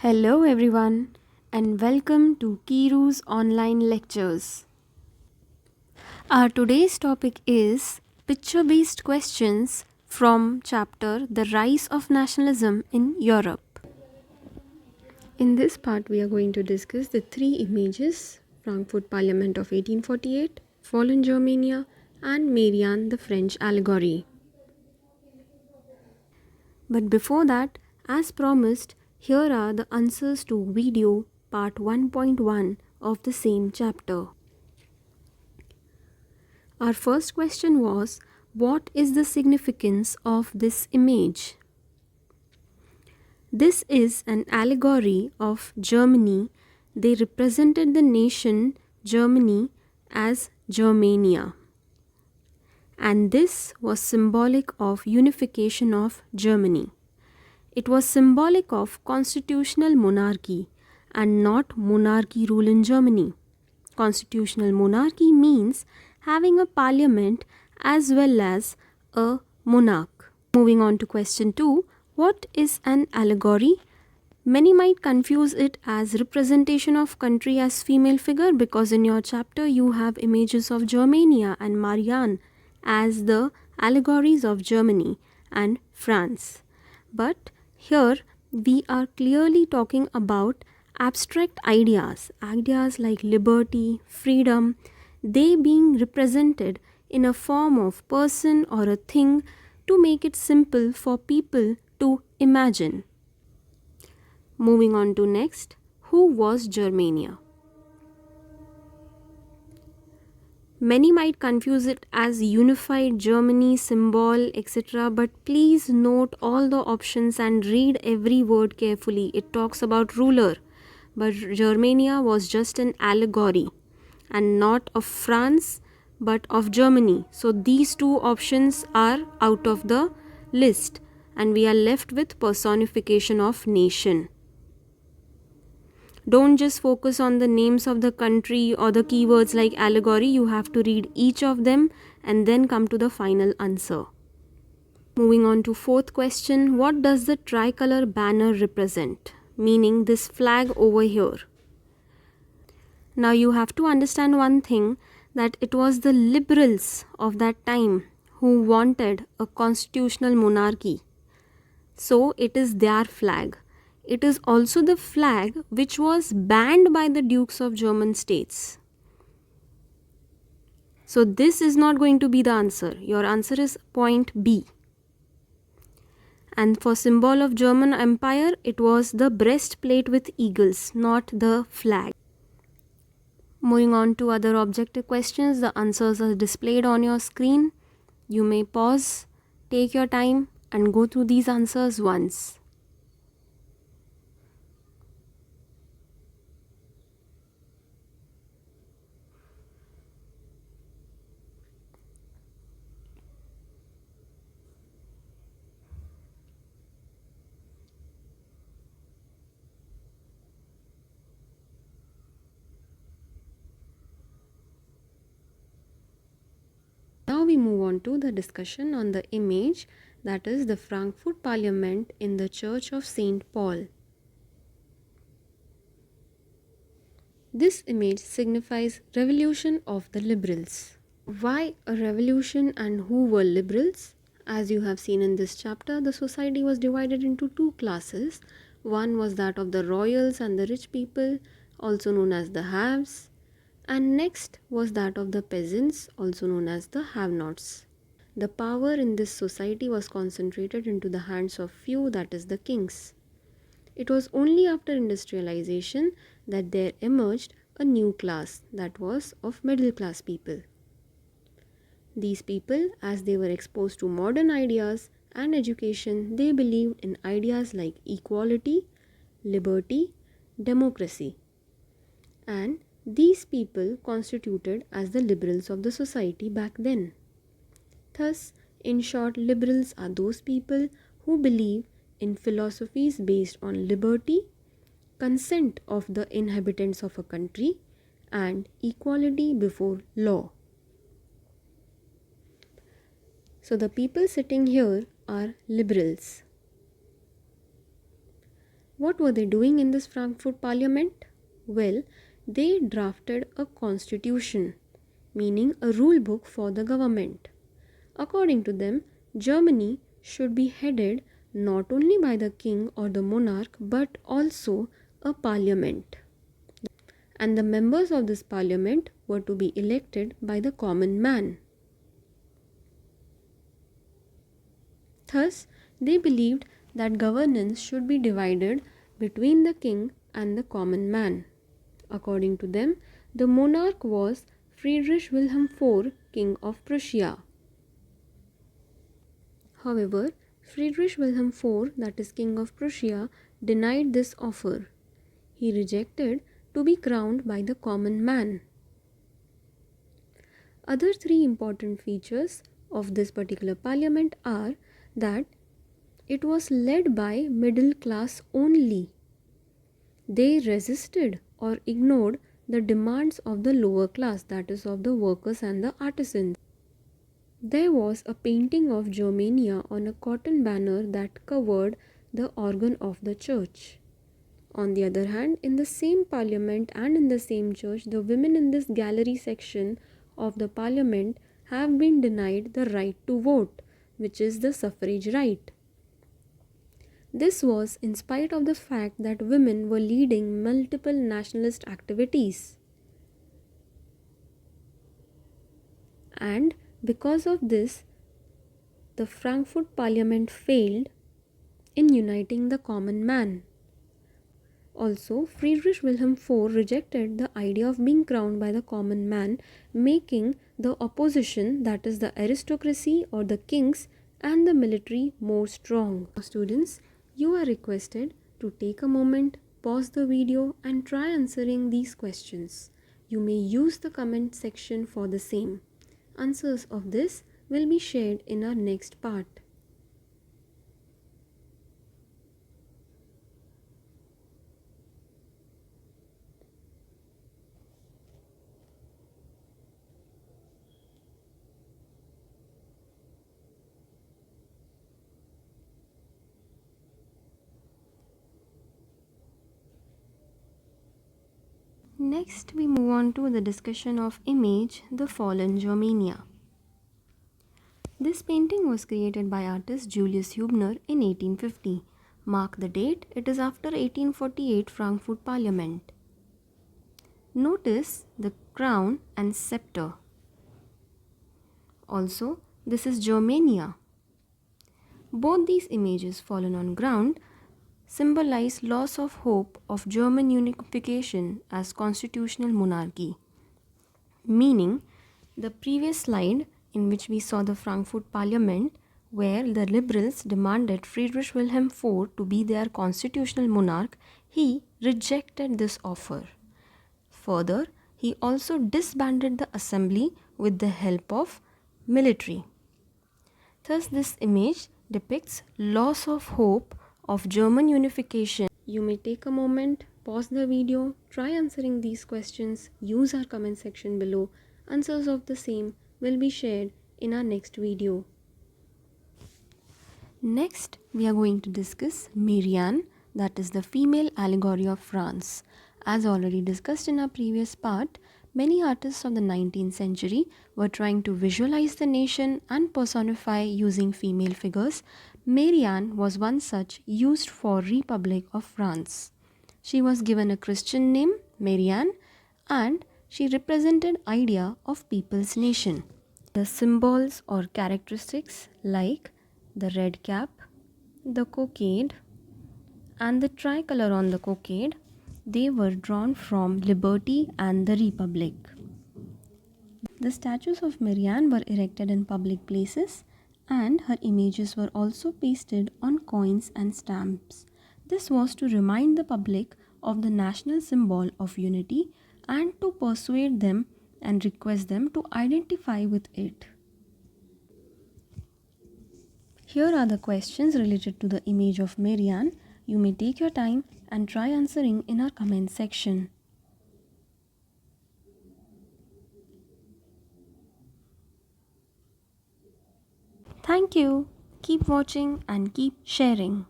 Hello everyone and welcome to Kiru's online lectures. Our today's topic is picture-based questions from chapter The Rise of Nationalism in Europe. In this part we are going to discuss the three images: Frankfurt Parliament of 1848, fallen Germania and Marian the French Allegory. But before that, as promised, here are the answers to video part 1.1 of the same chapter. Our first question was, what is the significance of this image? This is an allegory of Germany. They represented the nation Germany as Germania. And this was symbolic of unification of Germany. It was symbolic of constitutional monarchy and not monarchy rule in Germany. Constitutional monarchy means having a parliament as well as a monarch. Moving on to question 2, what is an allegory? Many might confuse it as representation of country as female figure because in your chapter you have images of Germania and Marian as the allegories of Germany and France. But here we are clearly talking about abstract ideas like liberty, freedom, they being represented in a form of person or a thing to make it simple for people to imagine. Moving on to next, who was Germania? Many might confuse it as unified Germany symbol, etc. But please note all the options and read every word carefully. It talks about ruler, but Germania was just an allegory and not of France but of Germany. So these two options are out of the list and we are left with personification of nation. Don't just focus on the names of the country or the keywords like allegory. You have to read each of them and then come to the final answer. Moving on to fourth question. What does the tricolor banner represent? Meaning this flag over here. Now you have to understand one thing, that it was the liberals of that time who wanted a constitutional monarchy. So it is their flag. It is also the flag which was banned by the Dukes of German states. So this is not going to be the answer. Your answer is point B. And for symbol of German Empire, it was the breastplate with eagles, not the flag. Moving on to other objective questions, the answers are displayed on your screen. You may pause, take your time and go through these answers once. Now we move on to the discussion on the image, that is the Frankfurt Parliament in the Church of St. Paul. This image signifies revolution of the liberals. Why a revolution and who were liberals? As you have seen in this chapter, the society was divided into two classes. One was that of the royals and the rich people, also known as the haves. And next was that of the peasants, also known as the have-nots. The power in this society was concentrated into the hands of few, that is the kings. It was only after industrialization that there emerged a new class, that was of middle class people. These people, as they were exposed to modern ideas and education, they believed in ideas like equality, liberty, democracy. And these people constituted as the liberals of the society back then. Thus, in short, liberals are those people who believe in philosophies based on liberty, consent of the inhabitants of a country, and equality before law. So the people sitting here are liberals. What were they doing in this Frankfurt Parliament? Well, they drafted a constitution, meaning a rule book for the government. According to them, Germany should be headed not only by the king or the monarch but also a parliament. And the members of this parliament were to be elected by the common man. Thus, they believed that governance should be divided between the king and the common man. According to them, the monarch was Friedrich Wilhelm IV, King of Prussia. However, Friedrich Wilhelm IV, that is King of Prussia, denied this offer. He rejected to be crowned by the common man. Other three important features of this particular parliament are that it was led by middle class only. They resisted or ignored the demands of the lower class, that is of the workers and the artisans. There was a painting of Germania on a cotton banner that covered the organ of the church. On the other hand, in the same parliament and in the same church, the women in this gallery section of the parliament have been denied the right to vote, which is the suffrage right. This was in spite of the fact that women were leading multiple nationalist activities. And because of this, the Frankfurt Parliament failed in uniting the common man. Also, Friedrich Wilhelm IV rejected the idea of being crowned by the common man, making the opposition, that is the aristocracy or the kings and the military, more strong. Students, you are requested to take a moment, pause the video and try answering these questions. You may use the comment section for the same. Answers of this will be shared in our next part. Next, we move on to the discussion of image, the fallen Germania. This painting was created by artist Julius Hubner in 1850. Mark the date, it is after 1848 Frankfurt Parliament. Notice the crown and scepter. Also, this is Germania. Both these images fallen on ground symbolize loss of hope of German unification as constitutional monarchy. Meaning, the previous slide in which we saw the Frankfurt Parliament, where the liberals demanded Friedrich Wilhelm IV to be their constitutional monarch, he rejected this offer. Further, he also disbanded the assembly with the help of military. Thus, this image depicts loss of hope of German unification. You may take a moment, pause the video, try answering these questions, use our comment section below. Answers of the same will be shared in our next video. Next, we are going to discuss Marian, that is the female allegory of France. As already discussed in our previous part, many artists of the 19th century were trying to visualize the nation and personify using female figures. Marian was one such, used for Republic of France. She was given a Christian name, Marian, and she represented idea of people's nation. The symbols or characteristics like the red cap, the cockade, and the tricolor on the cockade, they were drawn from liberty and the republic. The statues of Marian were erected in public places and her images were also pasted on coins and stamps. This was to remind the public of the national symbol of unity and to persuade them and request them to identify with it. Here are the questions related to the image of Marian. You may take your time and try answering in our comment section. Thank you. Keep watching and keep sharing.